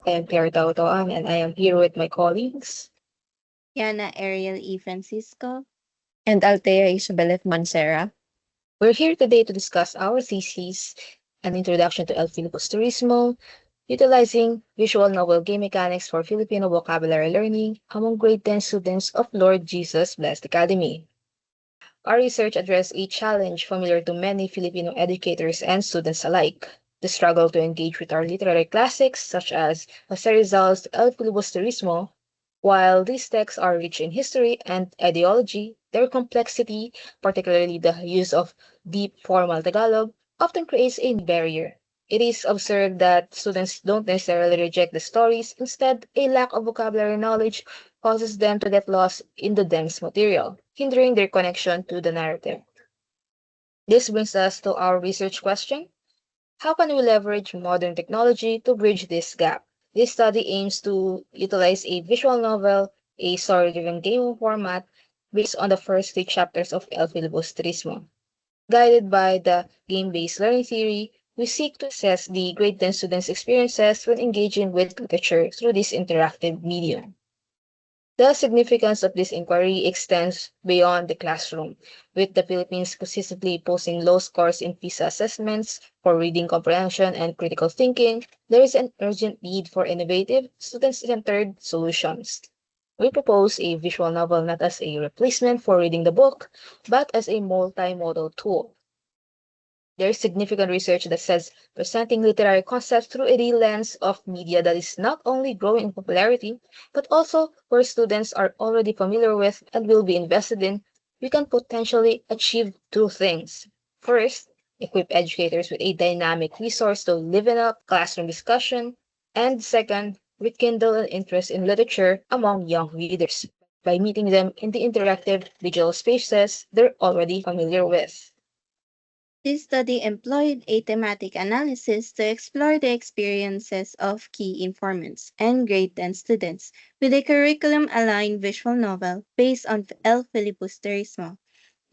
I am Claire Tautoan and I am here with my colleagues. Yana Ariel E. Francisco. And Althea Isabel F. Mancera. We're here today to discuss our thesis, An Introduction to El Filibusterismo, utilizing visual novel game mechanics for Filipino vocabulary learning among grade 10 students of Lord Jesus Blessed Academy. Our research addressed a challenge familiar to many Filipino educators and students alike, the struggle to engage with our literary classics such as Jose Rizal's El Filibusterismo. While these texts are rich in history and ideology, their complexity, particularly the use of deep formal Tagalog, often creates a barrier. It is observed that students don't necessarily reject the stories, instead, a lack of vocabulary knowledge causes them to get lost in the dense material, hindering their connection to the narrative. This brings us to our research question. How can we leverage modern technology to bridge this gap? This study aims to utilize a visual novel, a story-driven game format based on the first three chapters of El Filibustrismo. Guided by the game-based learning theory, we seek to assess the grade 10 students' experiences when engaging with literature through this interactive medium. The significance of this inquiry extends beyond the classroom, with the Philippines consistently posting low scores in PISA assessments for reading comprehension and critical thinking. There is an urgent need for innovative, student-centered solutions. We propose a visual novel not as a replacement for reading the book, but as a multimodal tool. There is significant research that says presenting literary concepts through a lens of media that is not only growing in popularity, but also where students are already familiar with and will be invested in, we can potentially achieve two things. First, equip educators with a dynamic resource to liven up classroom discussion, and second, rekindle an interest in literature among young readers by meeting them in the interactive digital spaces they're already familiar with. This study employed a thematic analysis to explore the experiences of key informants and grade 10 students with a curriculum-aligned visual novel based on El Filibusterismo.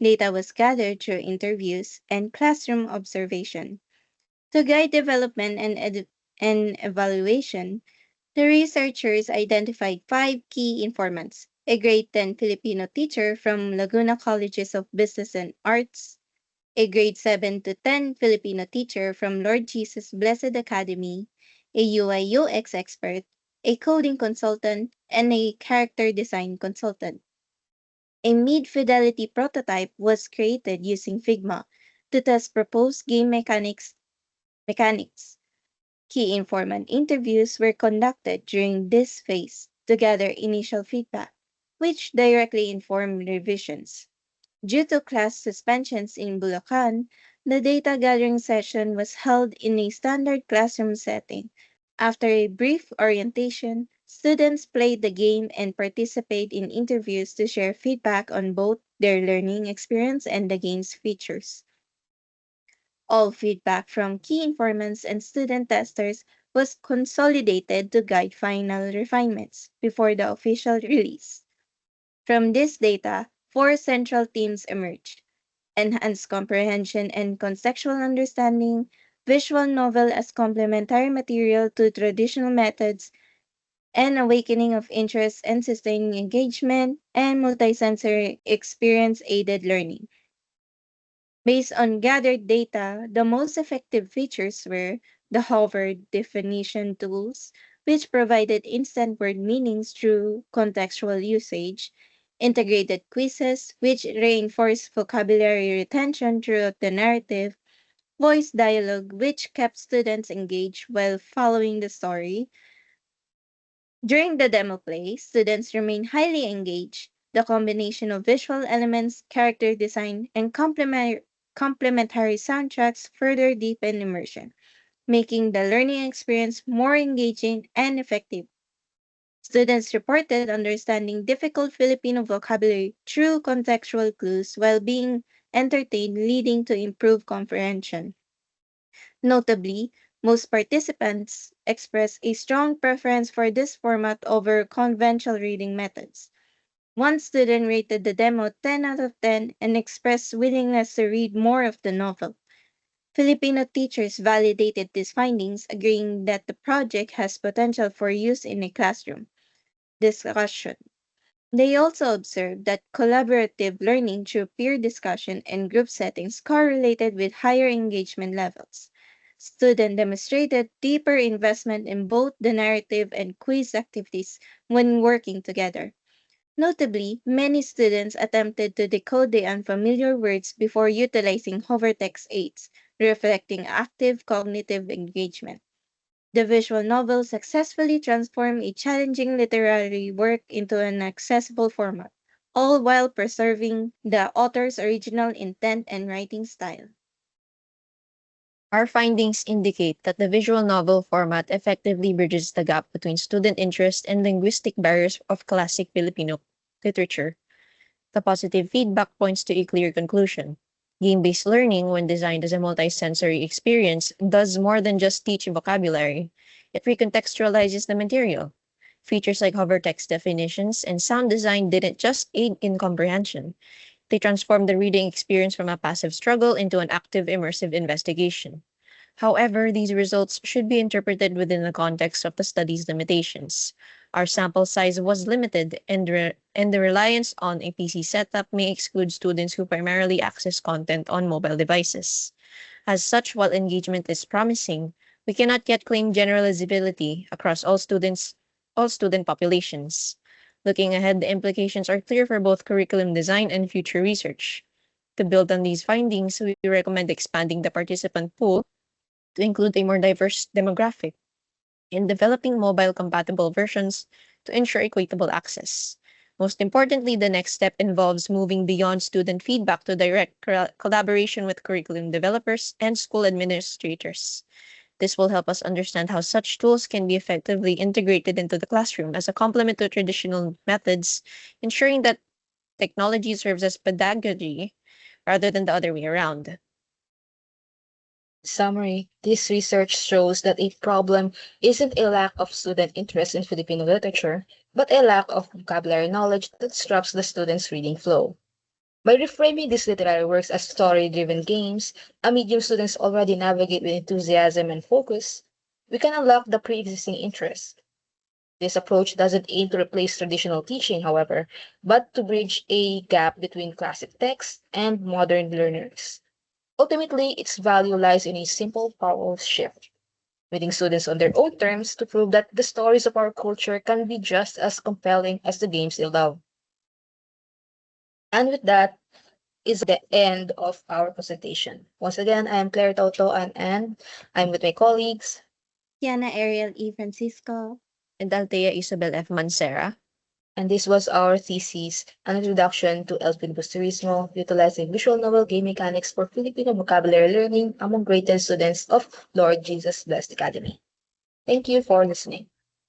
Data was gathered through interviews and classroom observation. To guide development and evaluation, the researchers identified five key informants: a grade 10 Filipino teacher from Laguna Colleges of Business and Arts, a grade 7 to 10 Filipino teacher from Lord Jesus Blessed Academy, a UI/UX expert, a coding consultant, and a character design consultant. A mid-fidelity prototype was created using Figma to test proposed game mechanics. Key informant interviews were conducted during this phase to gather initial feedback, which directly informed revisions. Due to class suspensions in Bulacan, the data gathering session was held in a standard classroom setting. After a brief orientation, students played the game and participate in interviews to share feedback on both their learning experience and the game's features. All feedback from key informants and student testers was consolidated to guide final refinements before the official release. From this data, four central themes emerged: enhanced comprehension and contextual understanding, visual novel as complementary material to traditional methods, and awakening of interest and sustaining engagement, and multisensory experience aided learning. Based on gathered data, the most effective features were the hover definition tools, which provided instant word meanings through contextual usage, integrated quizzes, which reinforced vocabulary retention throughout the narrative, voice dialogue, which kept students engaged while following the story. During the demo play, students remain highly engaged. The combination of visual elements, character design, and complementary soundtracks further deepen immersion, making the learning experience more engaging and effective. Students reported understanding difficult Filipino vocabulary through contextual clues while being entertained, leading to improved comprehension. Notably, most participants expressed a strong preference for this format over conventional reading methods. One student rated the demo 10 out of 10 and expressed willingness to read more of the novel. Filipino teachers validated these findings, agreeing that the project has potential for use in a classroom discussion. They also observed that collaborative learning through peer discussion and group settings correlated with higher engagement levels. Students demonstrated deeper investment in both the narrative and quiz activities when working together. Notably, many students attempted to decode the unfamiliar words before utilizing hovertext aids, reflecting active cognitive engagement. The visual novel successfully transformed a challenging literary work into an accessible format, all while preserving the author's original intent and writing style. Our findings indicate that the visual novel format effectively bridges the gap between student interest and linguistic barriers of classic Filipino literature. The positive feedback points to a clear conclusion. Game-based learning, when designed as a multi-sensory experience, does more than just teach vocabulary. It recontextualizes the material. Features like hover text definitions and sound design didn't just aid in comprehension. They transformed the reading experience from a passive struggle into an active, immersive investigation. However, these results should be interpreted within the context of the study's limitations. Our sample size was limited, and the reliance on a PC setup may exclude students who primarily access content on mobile devices. As such, while engagement is promising, we cannot yet claim generalizability across all student populations. Looking ahead, the implications are clear for both curriculum design and future research. To build on these findings, we recommend expanding the participant pool to include a more diverse demographic and developing mobile compatible versions to ensure equitable access. Most importantly, the next step involves moving beyond student feedback to direct collaboration with curriculum developers and school administrators. This will help us understand how such tools can be effectively integrated into the classroom as a complement to traditional methods, ensuring that technology serves as pedagogy rather than the other way around. Summary, this research shows that a problem isn't a lack of student interest in Filipino literature, but a lack of vocabulary knowledge that disrupts the students' reading flow. By reframing these literary works as story-driven games, a medium students already navigate with enthusiasm and focus, we can unlock the pre-existing interest. This approach doesn't aim to replace traditional teaching, however, but to bridge a gap between classic texts and modern learners. Ultimately, its value lies in a simple, powerful shift, meeting students on their own terms to prove that the stories of our culture can be just as compelling as the games they love. And with that is the end of our presentation. Once again, I am Claire Toto and I'm with my colleagues. Kiana Ariel E. Francisco. And Althea Isabel F. Mancera. And this was our thesis, An Introduction to El Filibusterismo, utilizing visual novel game mechanics for Filipino vocabulary learning among grade 10 students of Lord Jesus Blessed Academy. Thank you for listening.